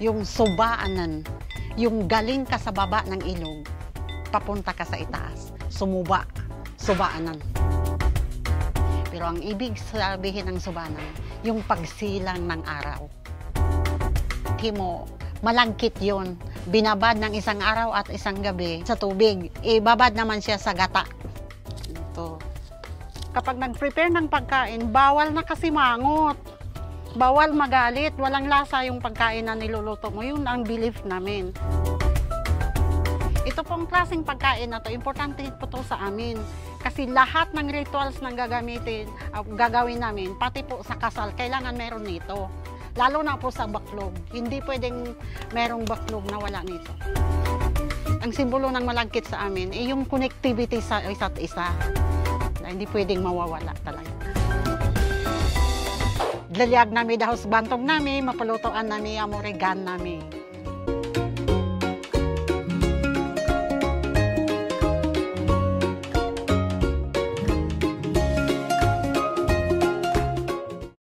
Yung subaanan, yung galing ka sa baba ng ilog, papunta ka sa itaas, subaanan. Pero ang ibig sabihin ng subaanan, yung pagsilang ng araw. Himo, malangkit yun. Binabad ng isang araw at isang gabi sa tubig. Ibabad naman siya sa gata. Ito. Kapag nag-prepare ng pagkain, bawal na kasi mangot. Bawal magalit. Walang lasa yung pagkain na niluluto mo. Yun ang belief namin. Ito pong klaseng pagkain na to, importante po to sa amin. Kasi lahat ng rituals na gagawin namin, pati po sa kasal, kailangan meron nito. Lalo na po sa baklog. Hindi pwedeng merong baklog na wala nito. Ang simbolo ng malangkit sa amin ay yung connectivity sa isa't isa. Hindi pwedeng mawawala talaga. Lalyag namin dahos bantong namin, mapalutoan namin, amorigan namin.